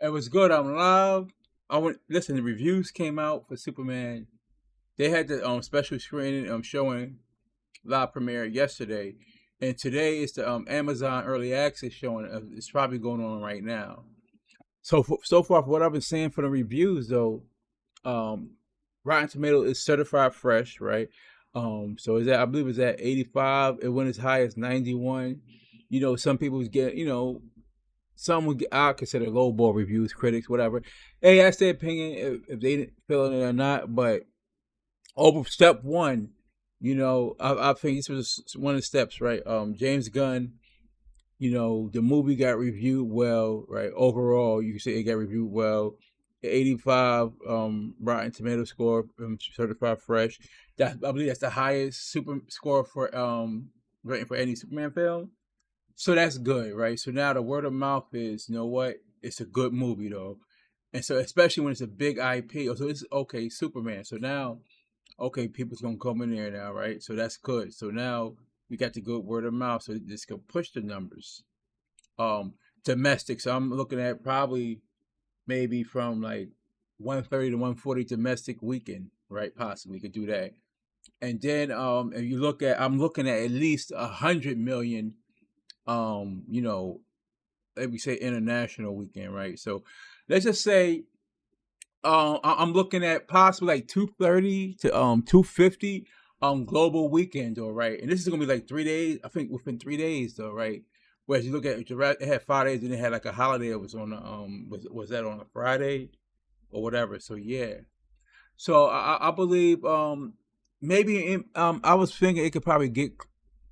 It was good. I'm live. I went. Listen, the reviews came out for Superman. They had the special screening showing live premiere yesterday, and today is the Amazon early access showing. It's probably going on right now. So far, for what I've been seeing for the reviews, though, um, Rotten Tomato is certified fresh, right? So is that I believe it's at 85. It went as high as 91. Some people get some would get, I consider lowball reviews, critics, whatever. Hey, that's their opinion if they didn't feel it or not. But over step one, I think this was one of the steps, right? James Gunn, the movie got reviewed well, right? Overall, you can say it got reviewed well. 85 Rotten Tomato score, certified fresh. I believe that's the highest super score for rating for any Superman film. So that's good, right? So now the word of mouth is, you know what? It's a good movie though. And so especially when it's a big IP, so it's okay, Superman. So now, okay, people's gonna come in there now, right? So that's good. So now we got the good word of mouth, so this can push the numbers. Um, Domestic. So I'm looking at probably maybe from like 130 to 140 domestic weekend, right? Possibly could do that. And then if you look at I'm looking at least 100 million you know, like we say international weekend, right? So let's just say I'm looking at possibly like 230 to 250 global weekend though, right? And this is gonna be like 3 days. I think within 3 days though, right? Whereas you look at it had 5 days and it had like a holiday that was on the was that on a Friday or whatever. So yeah. So I believe I was thinking it could probably get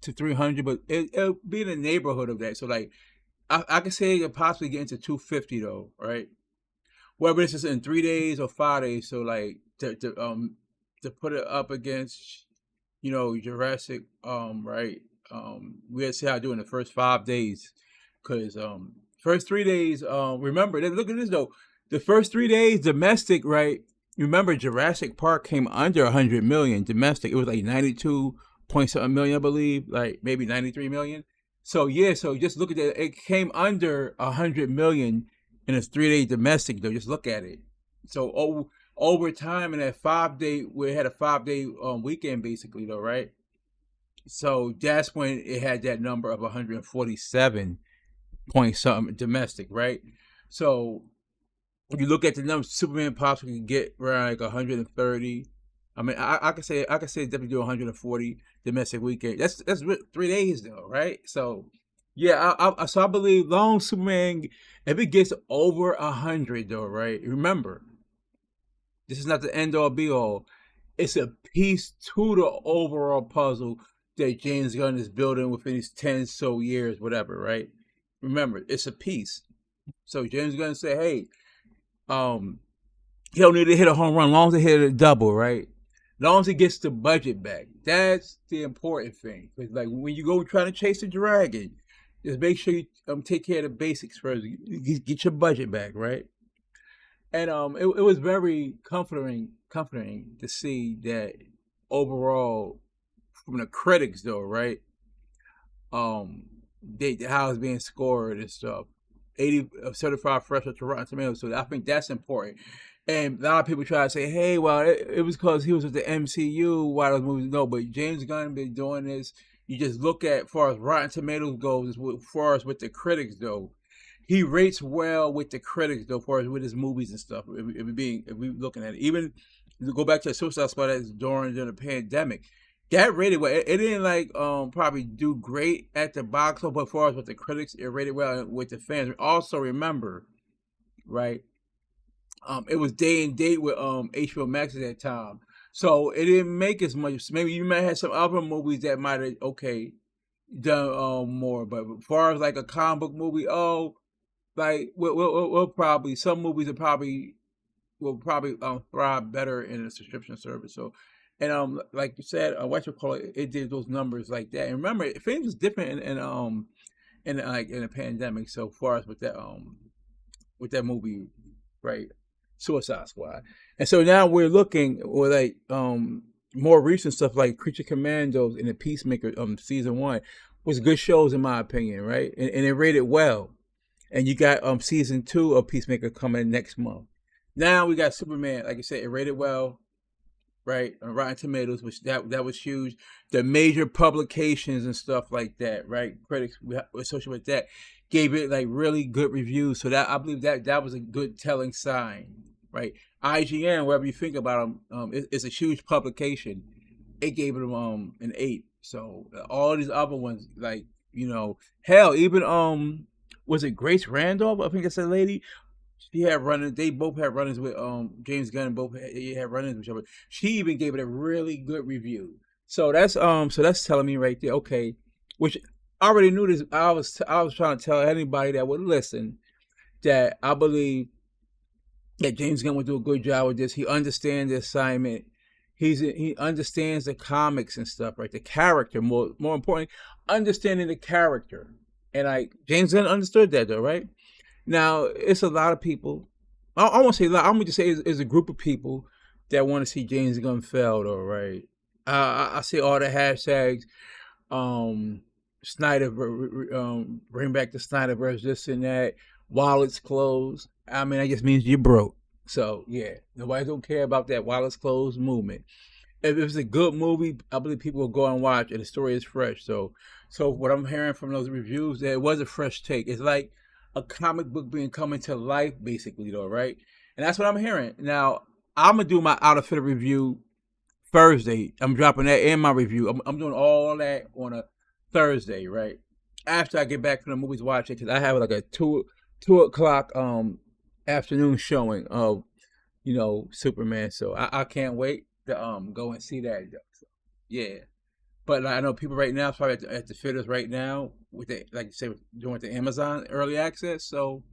to 300, but it'll be in the neighborhood of that. So like I could say it could possibly get into 250 though, right? Whether it's just in 3 days or 5 days. So like to put it up against Jurassic, right? We had to see how I do in the first 5 days, because first 3 days, remember, look at this though, the first 3 days domestic, right? Remember, Jurassic Park came under 100 million domestic. It was like 92 point something million, I believe, like maybe 93 million. So yeah, so just look at that. It came under 100 million in its 3 day domestic though. Just look at it. So over time in that 5 day, we had a 5 day weekend basically though, right? So that's when it had that number of 147 point something domestic, right? So if you look at the numbers, Superman possibly can get around like 130. I mean, I could say definitely do 140 domestic weekend. That's 3 days though, right? So yeah, I believe long Superman, if it gets over 100 though, right? Remember, this is not the end all be all. It's a piece to the overall puzzle that James Gunn is building within these 10 so years, whatever, right? Remember, it's a piece. So James Gunn say, hey, um, he don't need to hit a home run, as long as he hit a double, right? As long as he gets the budget back. That's the important thing. Because like when you go trying to chase the dragon, just make sure you take care of the basics first. Get your budget back, right? And it was very comforting to see that overall from the critics though, right? Um, how it's being scored and stuff. 80 certified fresh to Rotten Tomatoes. So I think that's important. And a lot of people try to say, "Hey, well, it was because he was with the MCU. Why those movies?" No, but James Gunn been doing this. You just look at as far as Rotten Tomatoes goes, as far as with the critics though, he rates well with the critics though, as far as with his movies and stuff. If we looking at it, even go back to the Suicide Squad that's during the pandemic, that rated well. It didn't like probably do great at the box office, but as far as with the critics, it rated well with the fans. Also remember, right? It was day and date with HBO Max at that time, so it didn't make as much. Maybe you might have some other movies that might have done more, but as far as like a comic book movie, like we'll probably some movies will probably thrive better in a subscription service. So, and like you said, what you call it, it did those numbers like that. And remember, things was different in like in a pandemic. So far as with that movie, right, Suicide Squad. And so now we're looking or like more recent stuff like Creature Commandos and the Peacemaker season one was good shows in my opinion, right? And it rated well. and you got season 2 of Peacemaker coming next month. Now we got Superman, like I said, it rated well, right? On Rotten Tomatoes, which that was huge. The major publications and stuff like that, right? Critics associated with that gave it like really good reviews. So that I believe that was a good telling sign, right? IGN, whatever you think about them, it's a huge publication. It gave it an 8. So all these other ones, like hell, even was it Grace Randolph? I think it's a lady. She had runners. They both had runners with James Gunn. Both had runners with each other. She even gave it a really good review. So that's telling me right there. Okay, which I already knew this. I was trying to tell anybody that would listen that I believe that James Gunn would do a good job with this. He understands the assignment. He understands the comics and stuff, right? The character, more importantly, understanding the character. And James Gunn understood that though, right? Now it's a lot of people. I won't say a lot. I'm gonna just say it's a group of people that want to see James Gunn fail, though, right? I see all the hashtags. Snyder, bring back the Snyderverse, this and that. Wallets closed. I mean, that just means you're broke. So yeah, nobody don't care about that wallets closed movement. If it's a good movie, I believe people will go and watch, and the story is fresh. So what I'm hearing from those reviews, that it was a fresh take. It's like a comic book being coming to life, basically, though, right? And that's what I'm hearing. Now, I'm gonna do my Out of Fit review Thursday. I'm dropping that in my review. I'm doing all that on a Thursday, right? After I get back from the movies, watch it, because I have like a 2 o'clock afternoon showing of Superman. So I can't wait to go and see that. So, yeah. But I know people right now probably at the theaters right now with the, like you say, doing the Amazon early access. So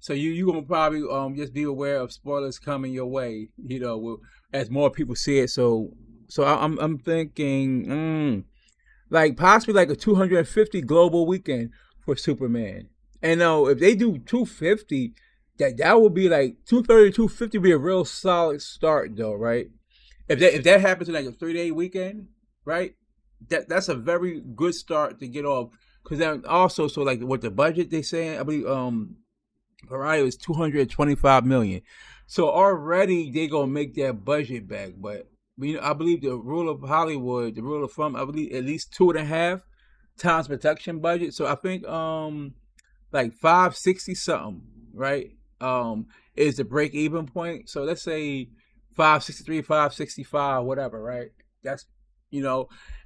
you gonna probably just be aware of spoilers coming your way. As more people see it. So I'm thinking like possibly like a 250 global weekend for Superman. And if they do 250, that would be like 230, 250 would be a real solid start though, right? If that happens in like a 3-day weekend, right? That's a very good start to get off. Because then also, so like what the budget they saying, I believe Pariah is $225 million. So already they gonna make that budget back. But I believe the rule of Hollywood, the rule of thumb, I believe at least 2.5 times production budget. So I think like 560 something, right? Is the break even point. So let's say 563, 565, whatever, right? That's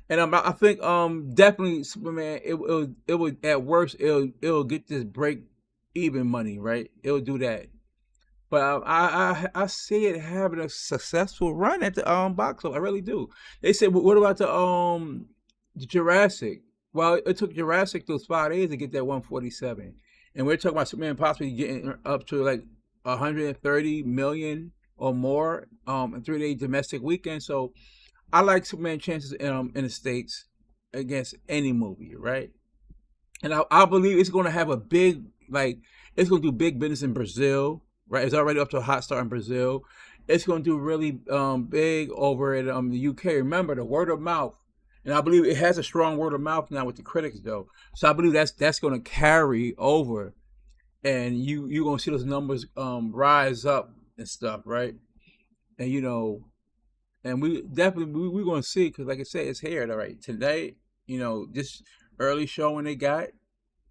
and I think definitely Superman it would at worst it'll get this break even money, right? It'll do that. But I see it having a successful run at the box office. I really do. They said, what about the Jurassic? Well, it took Jurassic those 5 days to get that 147, and we're talking about Superman possibly getting up to like 130 million or more in 3-day domestic weekend. So I like Superman chances in the States against any movie, right? And I believe it's going to have a big, like, it's going to do big business in Brazil, right? It's already up to a hot start in Brazil. It's going to do really big over at the UK. Remember, the word of mouth. And I believe it has a strong word of mouth now with the critics, though. So I believe that's going to carry over. And you're going to see those numbers rise up and stuff, right? And, and we definitely we're gonna see, because like I said, it's here, all right. Today, this early showing they got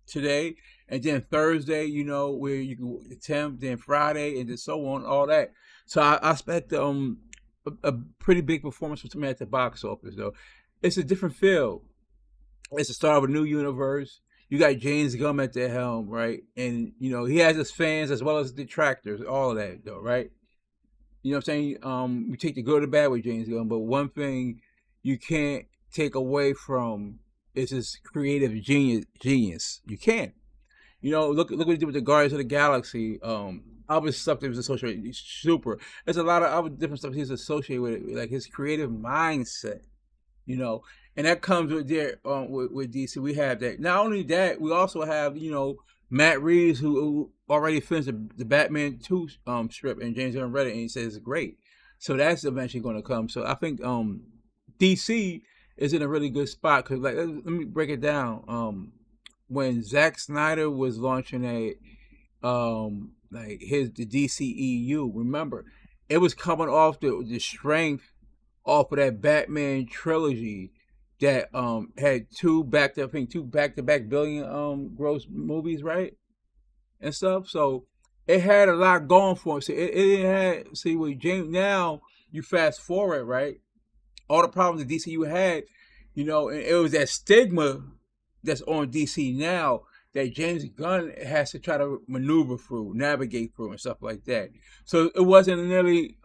today, and then Thursday, where you can attempt, then Friday, and then so on, all that. So I expect a pretty big performance from somebody at the box office, though. It's a different feel. It's the start of a new universe. You got James Gunn at the helm, right? And he has his fans as well as detractors, all of that, though, right? You know what I'm saying? We take the good or bad with James Gunn, but one thing you can't take away from is his creative genius. You can't. Look what he did with the Guardians of the Galaxy. Other stuff that was associated with super. There's a lot of other different stuff he's associated with it, like his creative mindset. And that comes with with DC. We have that. Not only that, we also have Matt Reeves, who already finished the Batman 2 strip, and James Gunn read it, and he says it's great. So that's eventually going to come. So I think DC is in a really good spot, because, like, let me break it down. when Zack Snyder was launching the DCEU. Remember, it was coming off the strength off of that Batman trilogy that had two back to back billion gross movies, right? And stuff. So it had a lot going for it. So it didn't have see with James now you fast forward, right? All the problems that DCU had, and it was that stigma that's on DC now that James Gunn has to try to maneuver through, navigate through, and stuff like that. So it wasn't nearly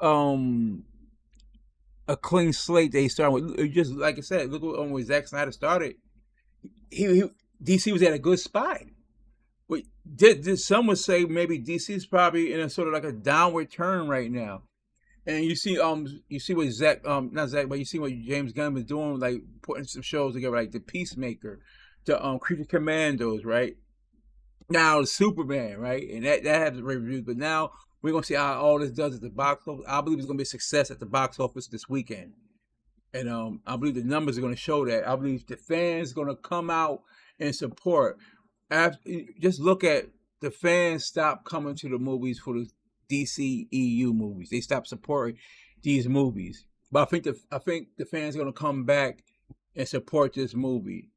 a clean slate they started with. It just like I said, look when Zack Snyder started, he DC was at a good spot. But some would say maybe DC is probably in a sort of like a downward turn right now. And you see what not Zach, but you see what James Gunn was doing, like putting some shows together, like the Peacemaker, the Creature Commandos, right? Now the Superman, right? And that has reviews, but now we're gonna see how all this does at the box office. I believe it's gonna be a success at the box office this weekend, and I believe the numbers are gonna show that. I believe the fans are gonna come out and support. Just look at the fans stop coming to the movies for the DCEU movies. They stopped supporting these movies. But I think the fans are gonna come back and support this movie.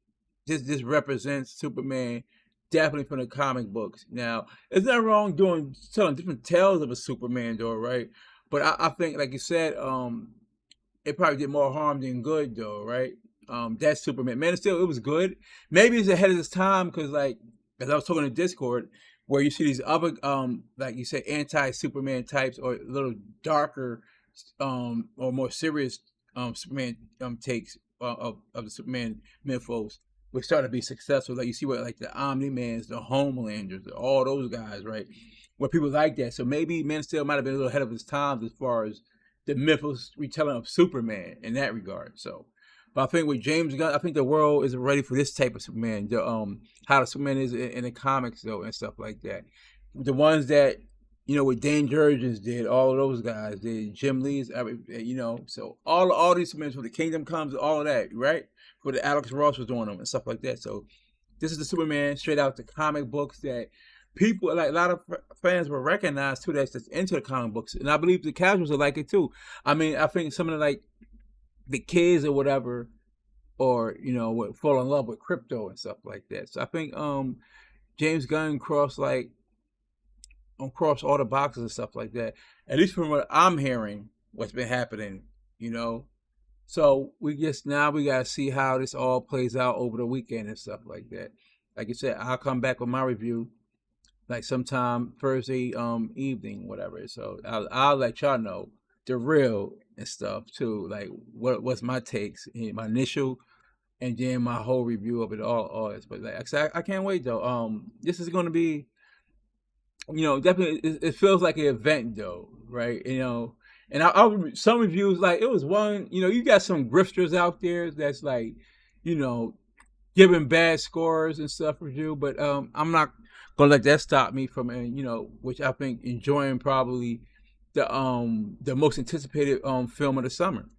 This represents Superman definitely from the comic books. Now, there's nothing wrong telling different tales of a Superman though, right? But I think, like you said, it probably did more harm than good though, right? That Superman, Man of Steel, it was good. Maybe it's ahead of its time because, like, as I was talking to Discord, where you see these other, like you said, anti-Superman types or a little darker, or more serious Superman takes of the Superman mythos, which started to be successful. Like you see what, like the Omni-Mans, the Homelanders, all those guys, right? Where people like that. So maybe Man of Steel might have been a little ahead of his times as far as the mythos retelling of Superman in that regard. So. But I think with James Gunn, I think the world is ready for this type of Superman. How the Superman is in the comics though, and stuff like that. The ones that what Dane Jurgens did, all of those guys did, Jim Lee's, so all these Supermen, when the Kingdom Comes, all of that, right? For the Alex Ross was doing them and stuff like that. So this is the Superman straight out the comic books that people, like a lot of fans will recognize too. That's into the comic books, and I believe the casuals will like it too. I mean, I think some of the kids or whatever, or would fall in love with crypto and stuff like that. So I think James Gunn crossed all the boxes and stuff like that. At least from what I'm hearing, what's been happening, So we gotta see how this all plays out over the weekend and stuff like that. Like you said, I'll come back with my review like sometime Thursday evening, whatever. So I'll let y'all know the real and stuff too, like what's my takes, my initial, and then my whole review of it all this. But like I can't wait though. This is going to be, definitely it feels like an event though, right? And some reviews, like it was one, you got some grifters out there that's like, giving bad scores and stuff review, but I'm not gonna let that stop me from, which I think enjoying probably the most anticipated film of the summer,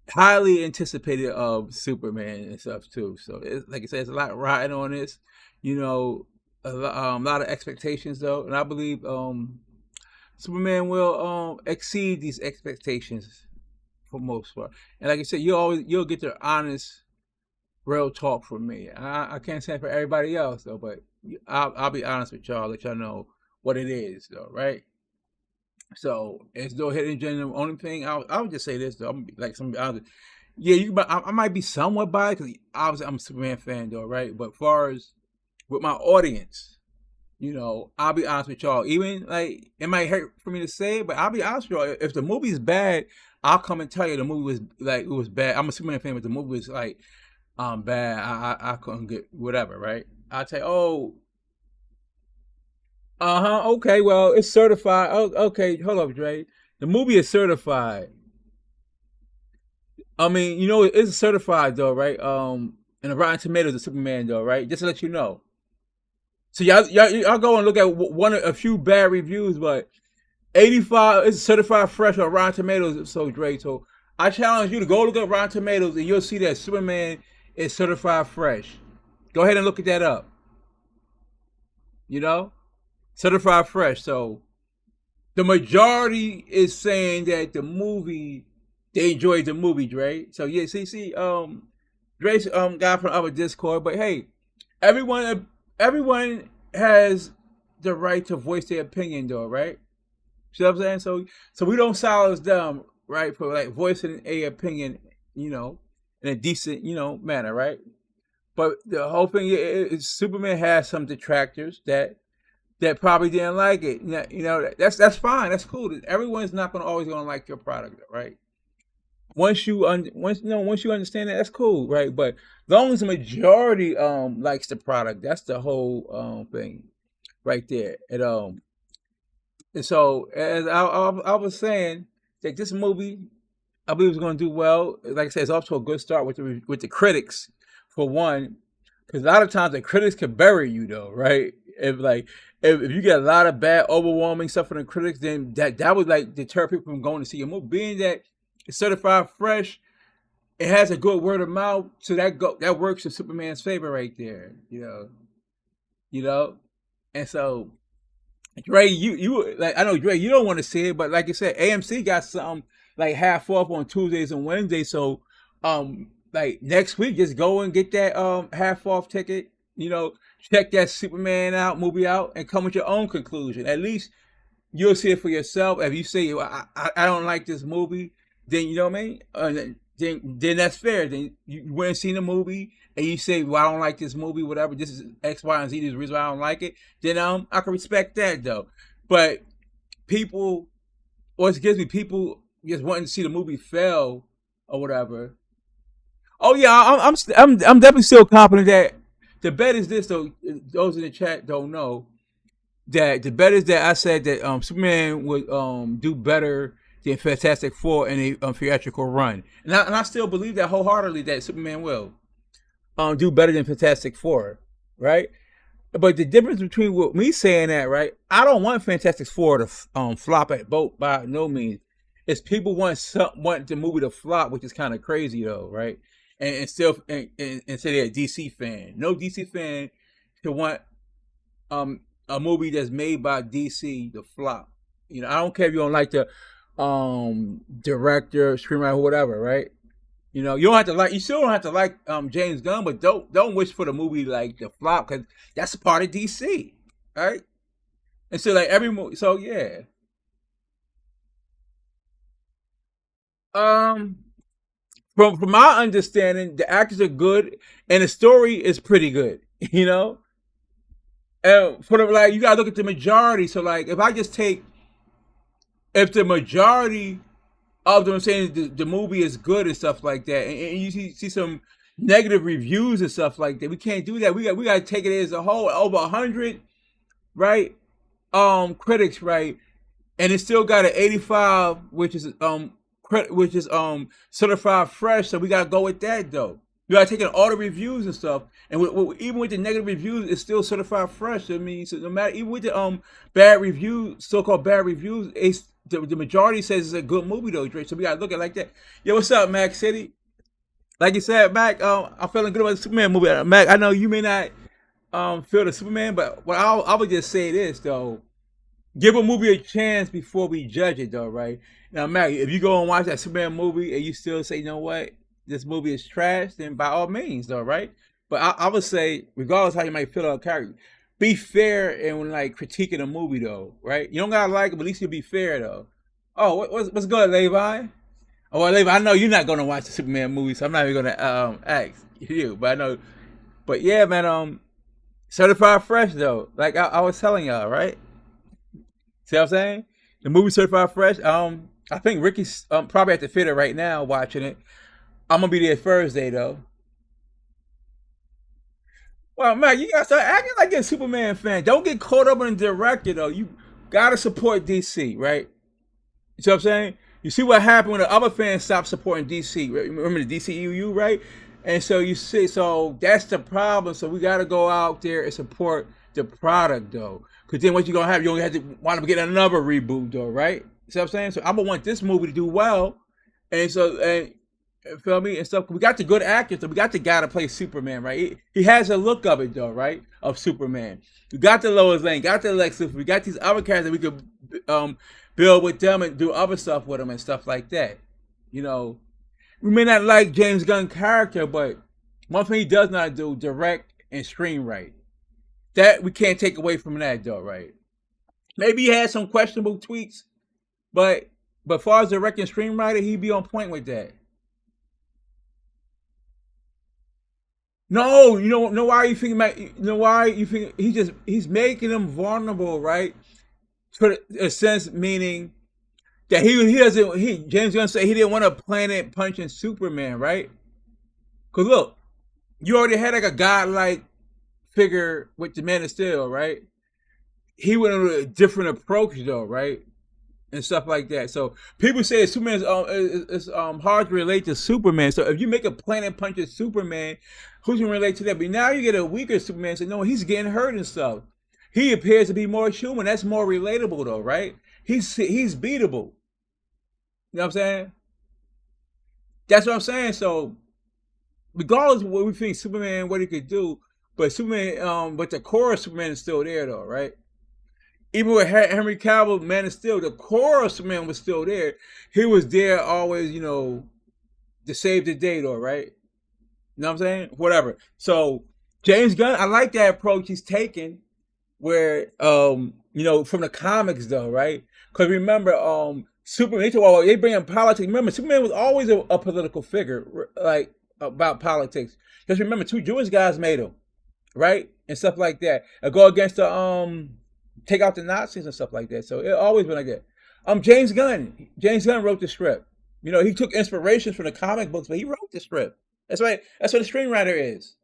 highly anticipated of Superman and stuff too. So like I said, it's a lot riding on this, a lot of expectations though, and I believe Superman will exceed these expectations for most part. And like I said, you'll get the honest, real talk from me. I can't say for everybody else though, but I'll be honest with y'all, let y'all know what it is though, right? So it's no hidden agenda. The only thing I would just say this though, I'm like some honest. Yeah, I might be somewhat biased because obviously I'm a Superman fan though, right? But as far as with my audience, I'll be honest with y'all. Even like it might hurt for me to say it, but I'll be honest with y'all. If the movie's bad, I'll come and tell you the movie was like it was bad. I'm a Superman fan, but the movie was like bad. I couldn't get whatever, right? I'll tell you, okay, well, it's certified. Oh, okay, hold up, Dre. The movie is certified. I mean, it's certified though, right? And the Rotten Tomatoes of Superman though, right? Just to let you know. So y'all go and look at a few bad reviews, but 85 is certified fresh on Rotten Tomatoes. So Dre, so I challenge you to go look at Rotten Tomatoes and you'll see that Superman is certified fresh. Go ahead and look at that up. You know, Certified Fresh. So the majority is saying that the movie, they enjoyed the movie, Dre. So yeah, Dre's guy from our Discord, but hey, everyone has the right to voice their opinion, though, right? See what I'm saying? So we don't silence them, right, for like voicing a opinion, you know, in a decent, manner, right? But the whole thing is Superman has some detractors that probably didn't like it. That's fine. That's cool. Everyone's not gonna always gonna like your product, right? Once you understand that, that's cool, right? But as long as the majority likes the product, that's the whole thing right there. And so as I was saying that this movie, I believe it's going to do well. Like I said, it's off to a good start with the critics, for one, because a lot of times the critics can bury you, though, right? If you get a lot of bad, overwhelming stuff from the critics, then that would like deter people from going to see a movie. Being that it's certified fresh, it has a good word of mouth, so that works in Superman's favor right there. You know, and so Dre, you like, I know Dre, you don't want to see it, but like you said, AMC got something like half off on Tuesdays and Wednesdays. So like next week, just go and get that half off ticket. Check that Superman movie out, and come with your own conclusion. At least you'll see it for yourself. If you say I don't like this movie, then you know what I mean. Then that's fair. Then you went and seen the movie, and you say, "Well, I don't like this movie. Whatever. This is X, Y, and Z. This is the reason why I don't like it." Then I can respect that, though. But people, what gives me, people just wanting to see the movie fail or whatever. Oh yeah, I'm definitely still confident that the bet is this, though. Those in the chat don't know that the bet is that I said that Superman would do better than Fantastic Four in a theatrical run, and I still believe that wholeheartedly, that Superman will do better than Fantastic Four, right? But the difference between what me saying that, right? I don't want Fantastic Four to flop at both, by no means. It's people want the movie to flop, which is kind of crazy, though, right? And still and say they're a DC fan. No DC fan should want a movie that's made by DC to flop. I don't care if you don't like the director, screenwriter, whatever, right? You don't have to like. You still don't have to like James Gunn, but don't wish for the movie like to flop, because that's a part of DC, right? And so like every movie, so yeah. Um, from my understanding, the actors are good, and the story is pretty good. And for the like, you gotta look at the majority. So like, if the majority of them saying the movie is good and stuff like that, and you see some negative reviews and stuff like that, we can't do that. We got to take it as a whole. Over 100, right? Critics, right? And it still got an 85, which is certified fresh. So we got to go with that, though. You got to take in all the reviews and stuff, and even with the negative reviews, it's still certified fresh. I mean, so no matter, even with the bad reviews, so-called bad reviews, it's the majority says it's a good movie, though, Drake. So we gotta look at it like that. Yo, what's up, Mac City? Like you said, Mac, I'm feeling good about the Superman movie. Mac, I know you may not feel the Superman, but I would just say this, though: give a movie a chance before we judge it, though, right? Now, Mac, if you go and watch that Superman movie and you still say, you know what, this movie is trash, then by all means, though, right? But I would say, regardless how you might feel about a character, be fair and like critiquing a movie, though, right? You don't gotta like it, but at least you'll be fair, though. Oh, what's good, Levi? Oh, well, Levi, I know you're not gonna watch the Superman movie, so I'm not even gonna ask you. But I know, but yeah, man, certified fresh, though. Like I was telling y'all, right? See what I'm saying? The movie certified fresh. I think Ricky's probably at the theater right now watching it. I'm gonna be there Thursday, though. Well, man, you gotta start acting like you're a Superman fan. Don't get caught up in the director, though. You gotta support DC, right? You see what I'm saying? You see what happened when the other fans stopped supporting DC. Right? Remember the DCEU, right? And so you see, so that's the problem. So we gotta go out there and support the product, though. Because then what you're gonna have, you're gonna have to want to get another reboot, though, right? You see what I'm saying? So I'm gonna want this movie to do well, and Feel me and stuff. We got the good actors. So we got the guy to play Superman, right? He has a look of it though, right? Of Superman. We got the Lois Lane, got the Lex Luthor. We got these other characters that we could build with them and do other stuff with them and stuff like that. You know, we may not like James Gunn character, but one thing he does not do: direct and screenwrite. That we can't take away from that though, right? Maybe he had some questionable tweets, but as far as direct and screenwriter, he'd be on point with that. No, know why you think why you think he's making them vulnerable, right? For a sense, meaning that he doesn't James Gunn said he didn't want a planet punching Superman, right? Cause look, you already had like a godlike figure with the Man of Steel, right? He went on a different approach though, right? And stuff like that. So people say Superman is hard to relate to Superman. So if you make a planet puncher Superman, who's gonna relate to that? But now you get a weaker Superman. So no, he's getting hurt and stuff. He appears to be more human. That's more relatable though, right? He's beatable. You know what I'm saying? That's what I'm saying. So regardless of what we think Superman, what he could do, but Superman, but the core of Superman is still there though, right? Even with Henry Cavill, Man of Steel, the core of Superman was still there. He was there always, to save the day, though, right? You know what I'm saying? Whatever. So James Gunn, I like that approach he's taking, where from the comics though, right? Because remember, Superman. They bring in politics. Remember, Superman was always a political figure, like about politics. Just remember, two Jewish guys made him, right, and stuff like that. I go against the take out the Nazis and stuff like that. So it always been like that. James Gunn. James Gunn wrote the script. He took inspirations from the comic books, but he wrote the script. That's right. That's what a screenwriter is.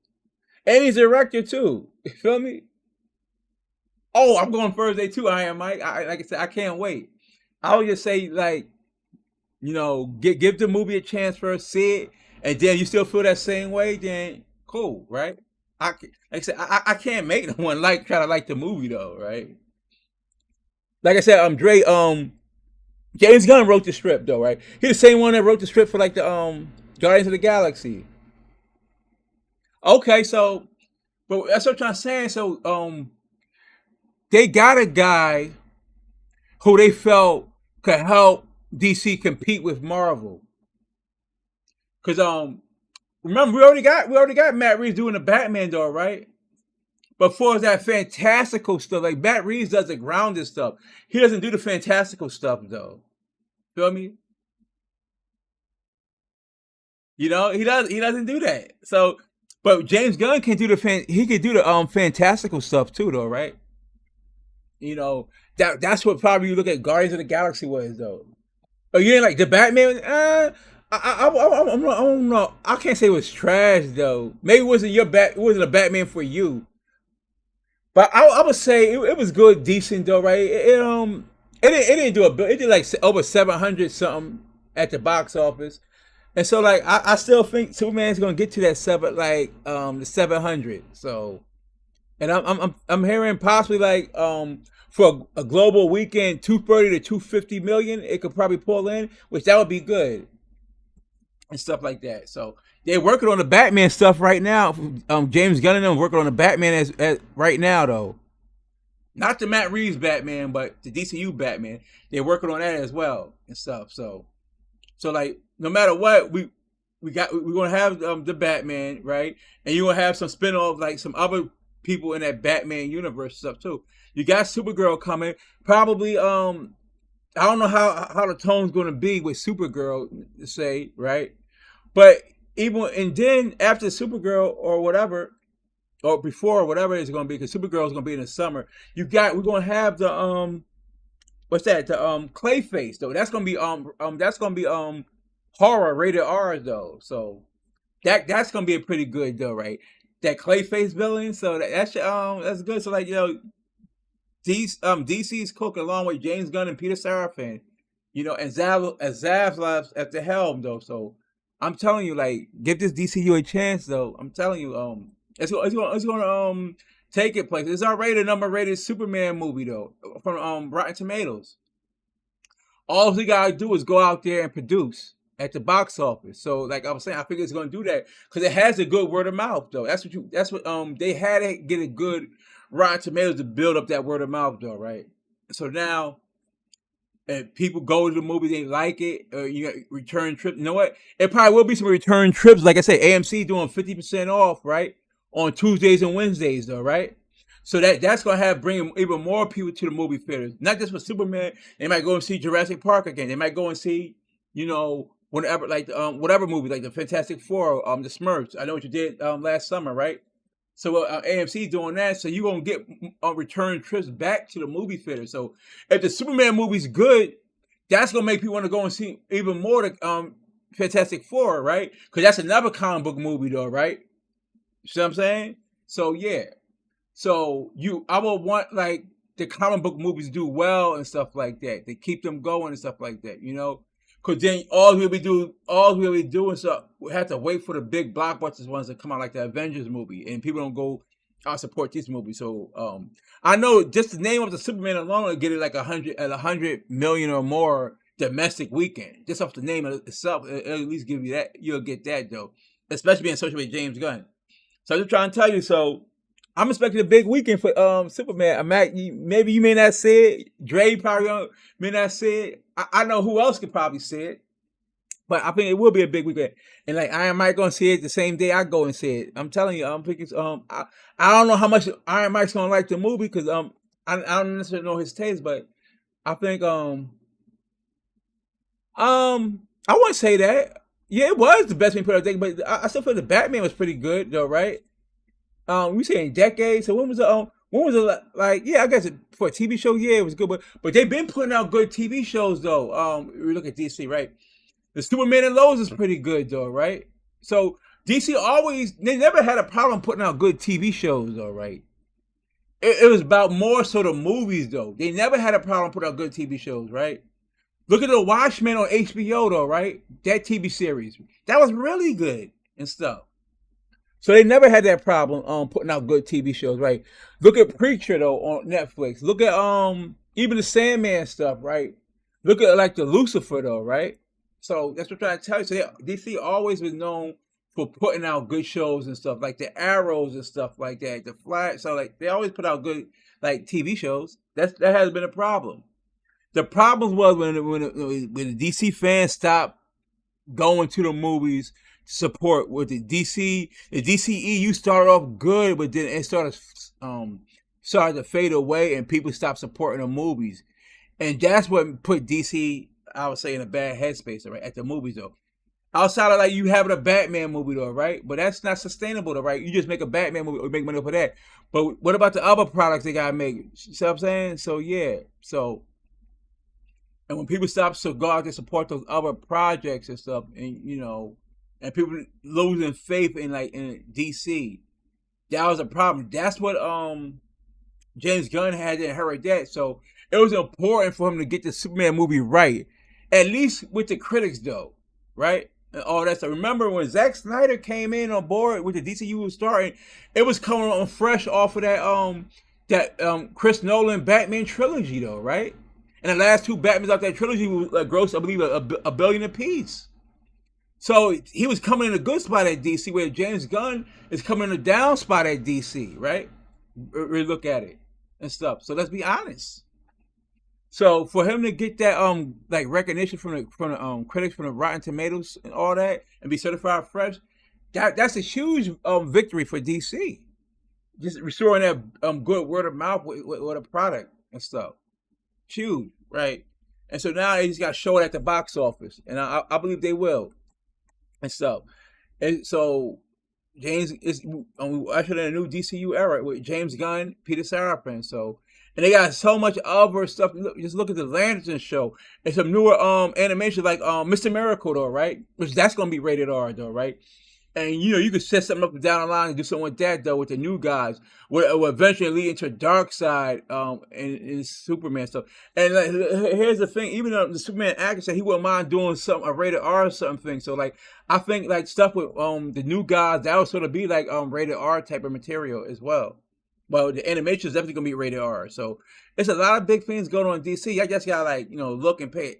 And he's a director too. You feel me? Oh, I'm going Thursday too. I am, Mike. Like I said, I can't wait. I would just say, like, give the movie a chance first, see it, and then you still feel that same way, then cool, right? Like I said, I can't make no one try to like the movie though, right? Like I said, James Gunn wrote the script though, right? He's the same one that wrote the script for like the Guardians of the Galaxy. Okay, so but that's what I'm trying to say. So they got a guy who they felt could help DC compete with Marvel. Cause remember we already got Matt Reeves doing the Batman though, right? But for that fantastical stuff, like Matt Reeves does the grounded stuff. He doesn't do the fantastical stuff though. Feel me? He doesn't do that. So but James Gunn can do he can do the fantastical stuff too though, right? That's what probably you look at Guardians of the Galaxy was though. Oh, you ain't like the Batman? I don't know. I can't say it was trash though. Maybe it wasn't it wasn't a Batman for you. But I would say it was good, decent though, right? It didn't do it did like over 700 something at the box office, and so like I still think Superman's gonna get to that the 700. So, and I'm hearing possibly like for a global weekend 230 to 250 million it could probably pull in, which that would be good and stuff like that. So they're working on the Batman stuff right now. James Gunn and them working on the Batman as right now though. Not the Matt Reeves Batman, but the DCU Batman. They're working on that as well and stuff. So like no matter what, we're gonna have the Batman, right? And you're gonna have some spin-off like some other people in that Batman universe stuff too. You got Supergirl coming. Probably I don't know how the tone's gonna be with Supergirl, say, right? But even and then after Supergirl or whatever, or before whatever it's gonna be, because Supergirl is gonna be in the summer. We're gonna have the what's that? The Clayface though. That's gonna be horror rated R though. So that's gonna be a pretty good though, right? That Clayface villain. So that's good. So like DC's cooking along with James Gunn and Peter Seraphine, and Zav's at the helm though. So I'm telling you, like, give this DCU a chance though. I'm telling you, it's gonna take it place. It's already the number rated Superman movie though from Rotten Tomatoes. All we gotta do is go out there and produce at the box office. So like I was saying, I think it's going to do that because it has a good word of mouth though. That's what they had to get a good Rotten Tomatoes to build up that word of mouth though, right? So now if people go to the movie, they like it, or you got return trips. You know what? It probably will be some return trips. Like I said, AMC doing 50% off, right? On Tuesdays and Wednesdays though, right? So that's gonna have bring even more people to the movie theaters. Not just for Superman. They might go and see Jurassic Park again. They might go and see, whatever like whatever movie like the Fantastic Four, the Smurfs. I know what you did last summer, right? So AMC doing that. So you're gonna get return trips back to the movie theater. So if the Superman movie's good, that's gonna make people want to go and see even more the Fantastic Four, right? Because that's another comic book movie though, right? You see what I'm saying? So yeah. So I would want like the comic book movies do well and stuff like that. They keep them going and stuff like that, Cause then all we'll be doing so we have to wait for the big blockbusters ones that come out like the Avengers movie, and people don't go out support these movies. So I know just the name of the Superman alone will get it like 100 million or more domestic weekend. Just off the name of itself, it'll at least give you that. You'll get that though, especially being associated with James Gunn. So I'm just trying to tell you. So I'm expecting a big weekend for Superman. Maybe you may not say it. Dre probably may not say it. I know who else could probably say it. But I think it will be a big weekend. And like Iron Mike gonna see it the same day I go and see it. I'm telling you, I'm thinking I don't know how much Iron Mike's gonna like the movie because I don't necessarily know his taste, but I think I wouldn't say that. Yeah, it was the best thing put out there, but I still feel the Batman was pretty good though, right? We saying decades. So when was it like? Yeah, I guess for a TV show, yeah, it was good. But they've been putting out good TV shows though. We look at DC, right? The Superman and Lois is pretty good though, right? So DC they never had a problem putting out good TV shows though, right? It was about more so the movies though. They never had a problem putting out good TV shows, right? Look at the Watchmen on HBO though, right? That TV series that was really good and stuff. So they never had that problem putting out good TV shows, right? Look at Preacher though on Netflix. Look at even the Sandman stuff, right? Look at like the Lucifer though, right? So that's what I'm trying to tell you. So DC always been known for putting out good shows and stuff, like the Arrows and stuff like that. The Flash. So like they always put out good like TV shows. That has been a problem. The problem was when the DC fans stopped going to the movies to support with the DCEU started off good, but then it started to fade away, and people stopped supporting the movies, and that's what put DC, I would say, in a bad headspace, right? At the movies though, outside of like you having a Batman movie though, right? But that's not sustainable though, right? You just make a Batman movie or make money for that. But what about the other products they gotta make? See what I'm saying? So yeah, and when people stop so God to support those other projects and stuff, and people losing faith in DC, that was a problem. That's what James Gunn had to inherit that. So it was important for him to get the Superman movie right, at least with the critics though, right? And all that stuff. Remember when Zack Snyder came in on board with the DCU was starting, it was coming on fresh off of that Chris Nolan Batman trilogy though, right? And the last two Batmans out that trilogy grossed, I believe, a billion apiece. So he was coming in a good spot at DC, where James Gunn is coming in a down spot at DC, right? We look at it and stuff. So let's be honest. So for him to get that recognition from the critics, from the Rotten Tomatoes and all that, and be certified fresh, that's a huge victory for DC. Just restoring that good word of mouth with a product and stuff. Huge, right? And so now they just got to show it at the box office, and I believe they will and stuff. And so James is ushered in a new DCU era with James Gunn, Peter Safran. So, and they got so much other stuff. Just look at the Lantern show and some newer animation like Mr. Miracle though, right? Which that's gonna be rated R though, right? And you could set something up down the line and do something with that though, with the new guys, where it will eventually lead into Darkseid and Superman stuff. And here's the thing: even though the Superman actor said he wouldn't mind doing a rated R or something. So I think stuff with the new guys, that would sort of be like rated R type of material as well. Well, the animation is definitely gonna be rated R. So it's a lot of big things going on in DC. I just gotta look and pay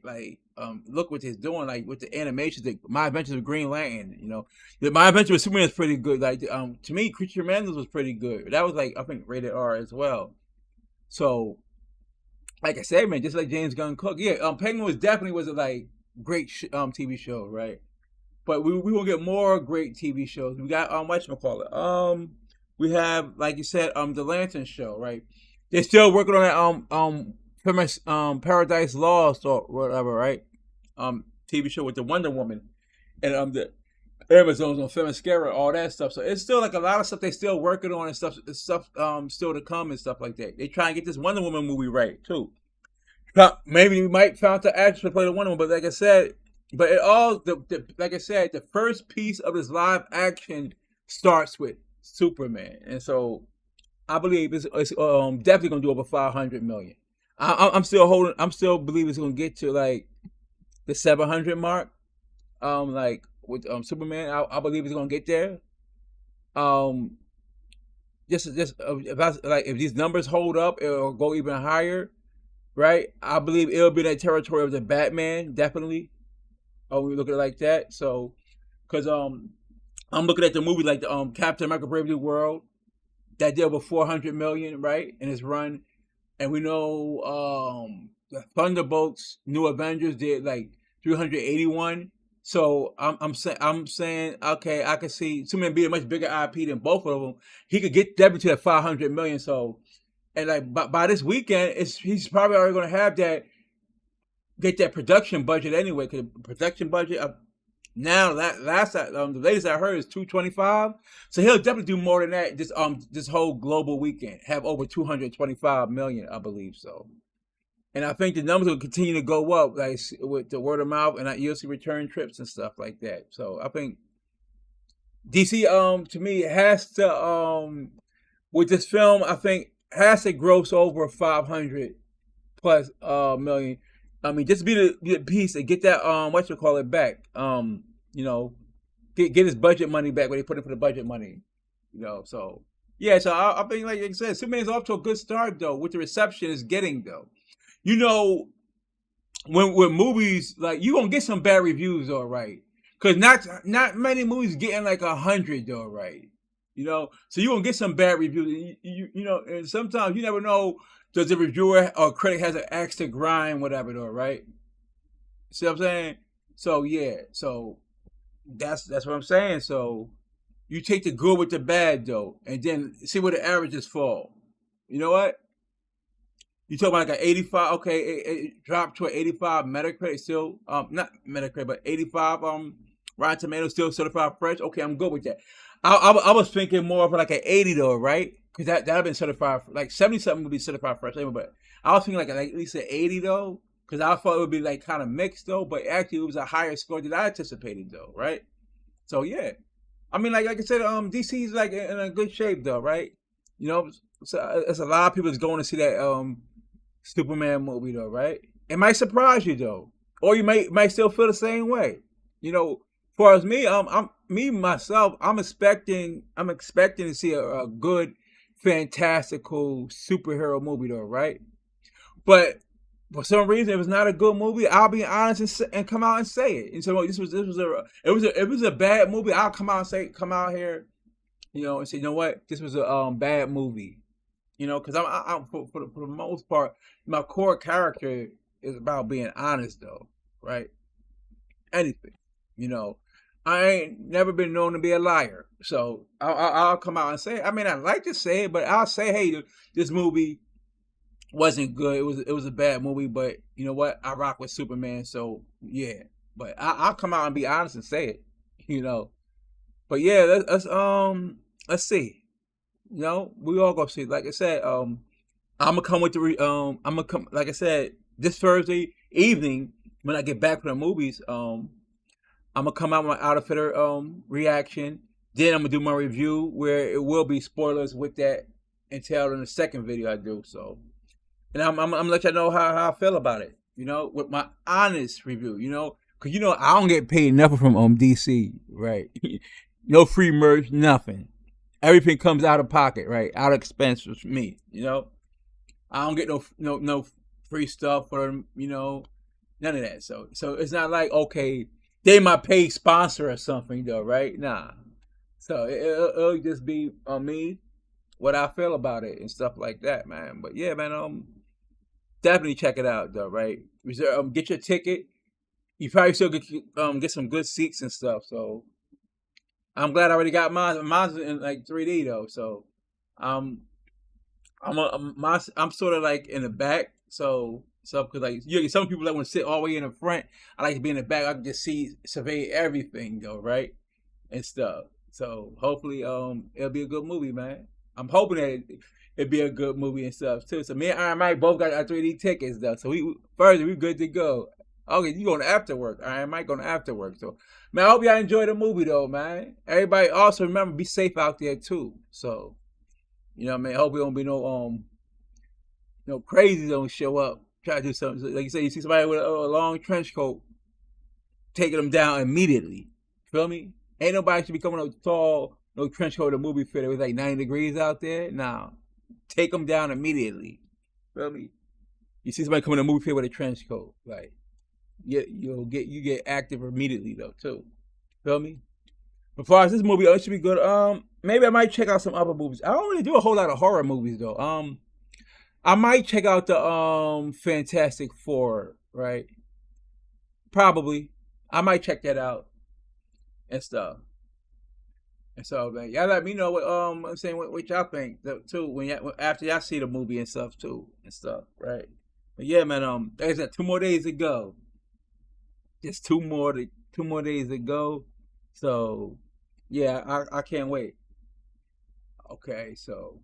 look what he's doing, like with the animations, like My Adventures with Green Lantern. My Adventure with Superman is pretty good. Like to me, Creature Commandos was pretty good. That was like I think rated R as well. So like I said, man, just like James Gunn Cook, yeah, Penguin was a like great TV show, right? But we will get more great TV shows. We got whatchamacallit. We have, like you said, the Lantern show, right? They're still working on that famous Paradise Lost or whatever, right? TV show with the Wonder Woman and the Amazons on Themyscira, all that stuff. So it's still like a lot of stuff they still working on and stuff still to come and stuff like that. They try and get this Wonder Woman movie right too. Maybe we might find the actress to play the Wonder Woman, but like I said, but it all like I said, the first piece of this live action starts with Superman, and so I believe it's definitely gonna do over 500 million. I'm still believe it's gonna get to like the 700 mark. Like with Superman, I believe it's gonna get there. Um, just if these numbers hold up, it'll go even higher, right? I believe it'll be in that territory of the Batman, definitely. Oh, we look at it like that. So, because I'm looking at the movie like the Captain America: Brave New World that did over 400 million, right, in its run, and we know the Thunderbolts, New Avengers did like 381. So I'm saying okay, I could see Superman being a much bigger IP than both of them. He could get definitely to that 500 million. So, and like by this weekend, he's probably already going to have that. Get that production budget anyway, because production budget now that the latest I heard is 225. So he'll definitely do more than that. This whole global weekend have over 225 million, I believe so. And I think the numbers will continue to go up, like with the word of mouth, and you'll see return trips and stuff like that. So I think DC to me has to with this film, I think has to gross over 500 plus million. I mean, just be the piece and get that back. Get his budget money back when they put in for the budget money. So yeah. So I think, like I said, Superman's off to a good start though, with the reception it's getting though. When with movies, like you gonna get some bad reviews, all right, because not many movies getting like 100 though, right? So you gonna get some bad reviews. And sometimes you never know. Does the reviewer or critic has an axe to grind, whatever, though, right? See what I'm saying? So yeah, so that's what I'm saying. So you take the good with the bad though, and then see where the averages fall. You know what? You talk about like an 85. Okay, it dropped to an 85 Metacritic, still not Metacritic, but 85 Rotten Tomatoes, still certified fresh. Okay, I'm good with that. I was thinking more of like an 80 though, right? Because that'd have been certified, like 70 something would be certified fresh, but I was thinking like at least an 80 though, because I thought it would be like kind of mixed though, but actually it was a higher score than I anticipated though, right? So yeah, I mean like I said, DC's like in a good shape though, right? So it's a lot of people that's going to see that Superman movie though, right? It might surprise you though, or you might still feel the same way. As far as me, I'm expecting to see a good, fantastical superhero movie though, right? But for some reason, if it's not a good movie, I'll be honest and come out and say it. And so this was a bad movie. I'll come out here, and say, what, this was a bad movie, because I'm for the most part, my core character is about being honest though, right? Anything, I ain't never been known to be a liar, so I'll come out and say it. I mean, I like to say it, but I'll say, hey, this movie wasn't good. It was a bad movie, but you know what? I rock with Superman, so yeah. But I'll come out and be honest and say it, But yeah, let's see. We all go see. Like I said, I'm gonna come with I'm gonna come. Like I said, this Thursday evening when I get back from the movies, I'm gonna come out with my Out of Fitter reaction. Then I'm gonna do my review where it will be spoilers with that entailed in the second video I do. So, and I'm gonna let y'all know how I feel about it. With my honest review. Because I don't get paid nothing from DC, right? No free merch, nothing. Everything comes out of pocket, right? Out of expense for me. I don't get no free stuff or None of that. So it's not like, okay, they my paid sponsor or something though, right? Nah. So it'll just be on me what I feel about it and stuff like that, man. But yeah, man, definitely check it out though, right? Reserve, get your ticket. You probably still get some good seats and stuff. So I'm glad I already got mine. Mine's in like 3D though. So um I'm sort of like in the back. So because like some people that want to sit all the way in the front. I like to be in the back. I can just survey everything though, right? And stuff. So hopefully it'll be a good movie, man. I'm hoping that it'd be a good movie and stuff too. So me and Iron Mike both got our 3D tickets though. So we good to go. Okay, you going after work. Iron Mike going after work. So man, I hope y'all enjoy the movie though, man. Everybody also remember be safe out there too. So you know what I mean? I hope it don't be no crazies don't show up. Try to do something. Like you say, you see somebody with a long trench coat, taking them down immediately. Feel me? Ain't nobody should be coming up tall, no trench coat, a movie theater with like 90 degrees out there. Nah, take them down immediately. Feel me? You see somebody coming to a movie theater with a trench coat, like you get active immediately though too. Feel me? As far as this movie, it should be good. Maybe I might check out some other movies. I don't really do a whole lot of horror movies though. I might check out the Fantastic Four, right? Probably. I might check that out and stuff. And so, man, y'all let me know what I'm saying what y'all think too after y'all see the movie and stuff too and stuff, right? But yeah, man, there's 2 more days to go. Just two more days to go. So yeah, I can't wait. Okay, so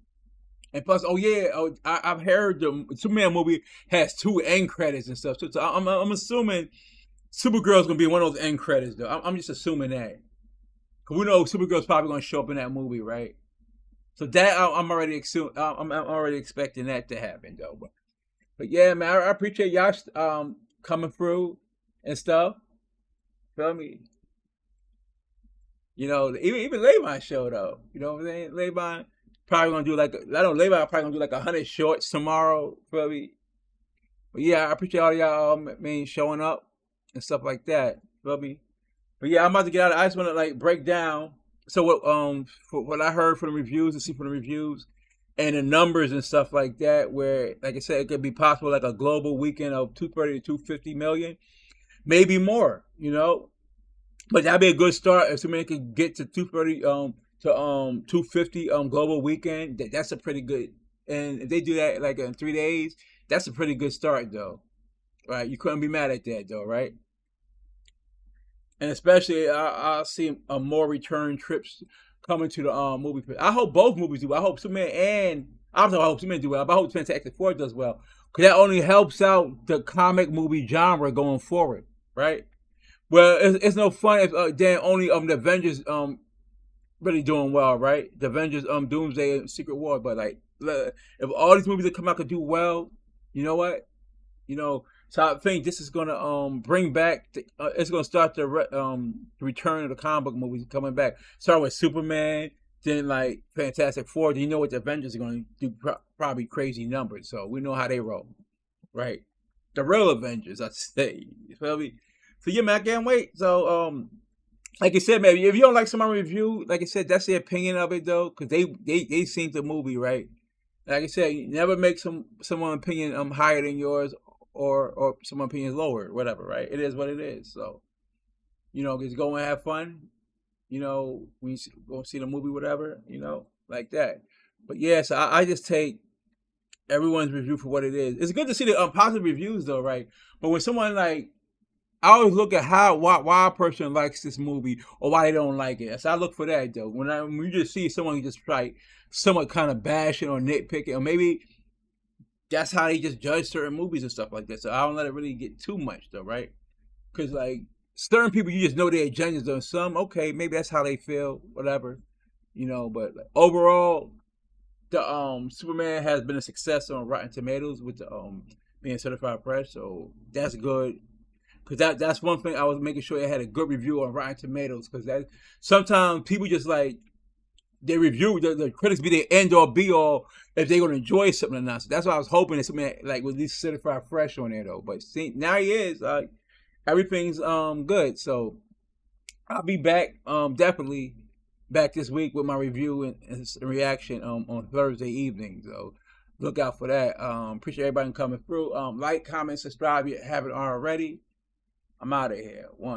and plus, oh yeah, I've heard the Superman movie has two end credits and stuff too. So I'm assuming Supergirl's gonna be one of those end credits though. I'm just assuming that. Cause we know Supergirl's probably gonna show up in that movie, right? So that I'm already I'm already expecting that to happen though. But yeah, man, I appreciate y'all coming through and stuff. Feel me? You know, even Levon show though. You know what I'm saying? Levon probably gonna do like I don't know, Levon probably gonna do like 100 shorts tomorrow. Feel me? But yeah, I appreciate all y'all showing up and stuff like that. Feel me? But yeah, I'm about to get out. I just want to like break down. So what for what I heard from the reviews and see from the reviews and the numbers and stuff like that, where like I said, it could be possible like a global weekend of 230 to 250 million, maybe more. You know, but that'd be a good start if somebody could get to 230 to 250 global weekend. That's a pretty good. And if they do that like in 3 days, that's a pretty good start though. Right? You couldn't be mad at that though, right? And especially I see more return trips coming to the movie. I hope both movies do. I hope Superman and I hope Superman do well, but I hope Fantastic Four does well because that only helps out the comic movie genre going forward, right? Well, it's no fun if then only the Avengers really doing well, right? The Avengers Doomsday and Secret War, but like if all these movies that come out could do well, you know what? You know, so I think this is gonna bring back. It's gonna start the return of the comic book movies coming back. Start with Superman, then like Fantastic Four. Then you know what the Avengers are gonna do? Probably crazy numbers. So we know how they roll, right? The real Avengers, I say. You feel me? So yeah, man, I can't wait. So like I said, man, if you don't like some review, like I said, that's their opinion of it though, because they seen the movie, right? Like I said, you never make someone's opinion higher than yours or someone's opinion is lower, whatever, right? It is what it is. So, you know, just go and have fun. You know, when you go see the movie, whatever, you know, like that. But yeah, so I just take everyone's review for what it is. It's good to see the positive reviews though, right? But when someone like I always look at why a person likes this movie or why they don't like it. So I look for that though. When you just see someone just like somewhat kind of bashing or nitpicking, or maybe that's how they just judge certain movies and stuff like that. So I don't let it really get too much though, right? Because like certain people, you just know their agendas. On some, okay, maybe that's how they feel, whatever, you know. But like, overall, the Superman has been a success on Rotten Tomatoes with the being certified fresh, so that's good. Because that's one thing I was making sure it had a good review on Rotten Tomatoes. Because that sometimes people just like they review the critics be their end all be all if they're gonna enjoy something or not. So that's why I was hoping that something like was at least certified fresh on there though. But see, now he is everything's good. So I'll be back definitely back this week with my review and reaction on Thursday evening. So look out for that. Appreciate everybody coming through. Like, comment, subscribe if you haven't already. I'm out of here. One.